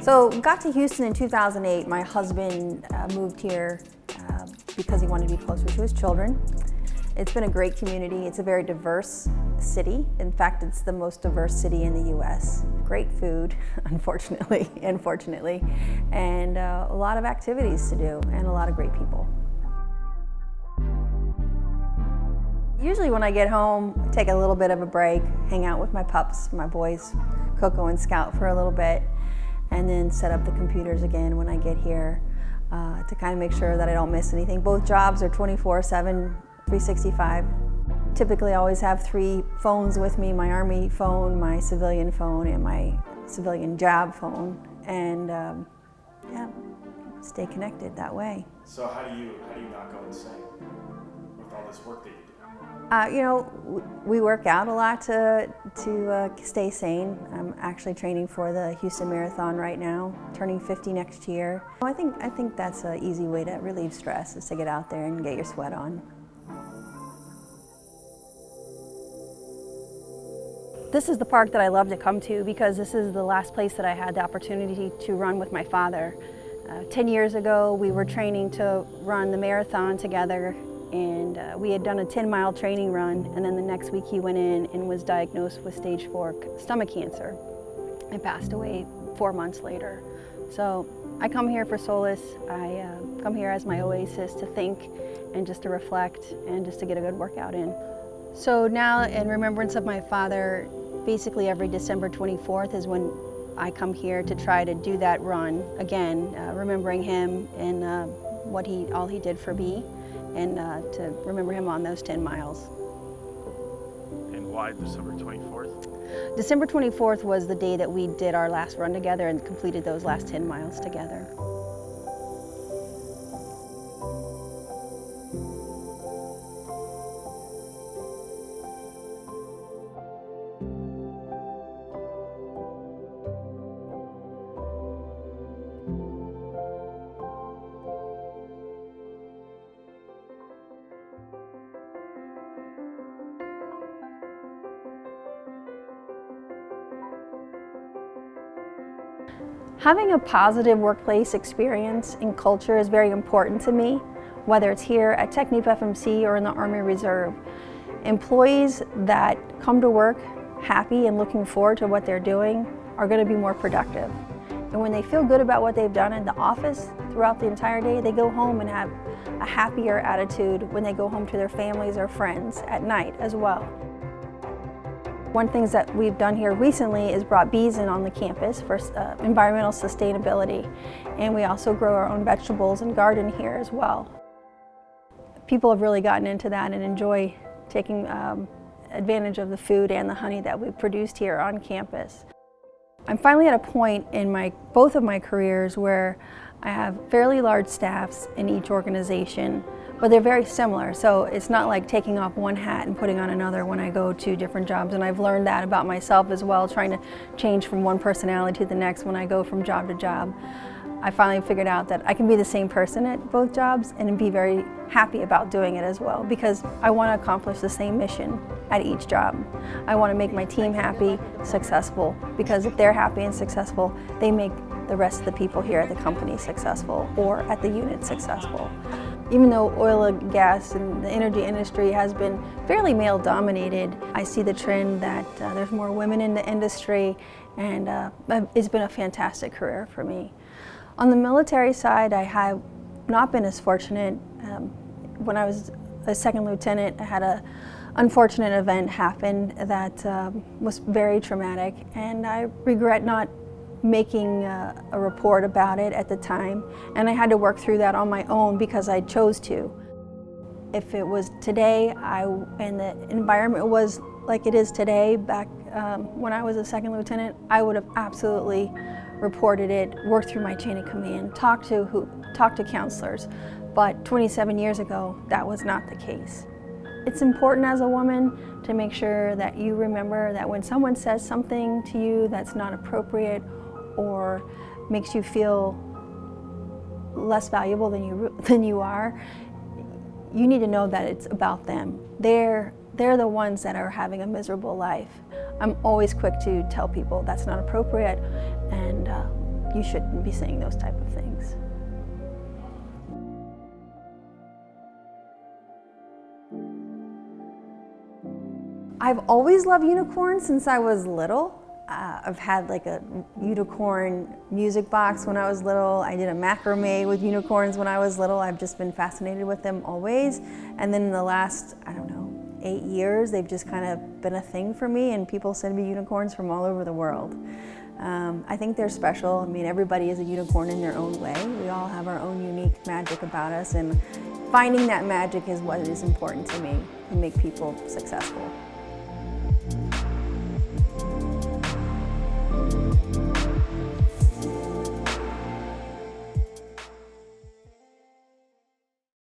So got to Houston in 2008. My husband moved here because he wanted to be closer to his children. It's been a great community. It's a very diverse city. In fact, it's the most diverse city in the U.S. Great food, unfortunately, and fortunately, and a lot of activities to do and a lot of great people. Usually when I get home, I take a little bit of a break, hang out with my pups, my boys, Coco and Scout for a little bit, and then set up the computers again when I get here to kind of make sure that I don't miss anything. Both jobs are 24/7, 365. Typically I always have 3 phones with me, my Army phone, my civilian phone, and my civilian job phone, and yeah, stay connected that way. So how do you not go insane with all this work that you do? You know, we work out a lot to stay sane. I'm actually training for the Houston Marathon right now, turning 50 next year. I think that's an easy way to relieve stress, is to get out there and get your sweat on. This is the park that I love to come to because this is the last place that I had the opportunity to run with my father. 10 years ago, we were training to run the marathon together, and we had done a 10-mile training run, and then the next week he went in and was diagnosed with stage 4 stomach cancer and passed away 4 months later. So I come here for solace. I come here as my oasis to think and just to reflect and just to get a good workout in. So now, in remembrance of my father, basically every December 24th is when I come here to try to do that run again, remembering him and all he did for me, and to remember him on those 10 miles. And why December 24th? December 24th was the day that we did our last run together and completed those last 10 miles together. Having a positive workplace experience and culture is very important to me, whether it's here at Technip FMC or in the Army Reserve. Employees that come to work happy and looking forward to what they're doing are going to be more productive. And when they feel good about what they've done in the office throughout the entire day, they go home and have a happier attitude when they go home to their families or friends at night as well. One of the things that we've done here recently is brought bees in on the campus for environmental sustainability, and we also grow our own vegetables and garden here as well. People have really gotten into that and enjoy taking advantage of the food and the honey that we've produced here on campus. I'm finally at a point in both of my careers where I have fairly large staffs in each organization, but they're very similar, so it's not like taking off one hat and putting on another when I go to different jobs, and I've learned that about myself as well, trying to change from one personality to the next when I go from job to job. I finally figured out that I can be the same person at both jobs and be very happy about doing it as well, because I want to accomplish the same mission at each job. I want to make my team happy, successful, because if they're happy and successful, they make the rest of the people here at the company successful or at the unit successful. Even though oil and gas and the energy industry has been fairly male-dominated, I see the trend that there's more women in the industry, and it's been a fantastic career for me. On the military side, I have not been as fortunate. When I was a second lieutenant, I had an unfortunate event happen that was very traumatic, and I regret not making a report about it at the time, and I had to work through that on my own because I chose to. If it was today, and the environment was like it is today, back when I was a second lieutenant, I would have absolutely reported it, worked through my chain of command, talked to counselors. But 27 years ago, that was not the case. It's important as a woman to make sure that you remember that when someone says something to you that's not appropriate or makes you feel less valuable than you are, you need to know that it's about them. They're the ones that are having a miserable life. I'm always quick to tell people that's not appropriate, and you shouldn't be saying those type of things. I've always loved unicorns since I was little. I've had like a unicorn music box when I was little. I did a macrame with unicorns when I was little. I've just been fascinated with them always. And then in the last, I don't know, 8 years, they've just kind of been a thing for me, and people send me unicorns from all over the world. I think they're special. I mean, everybody is a unicorn in their own way. We all have our own unique magic about us, and finding that magic is what is important to me to make people successful.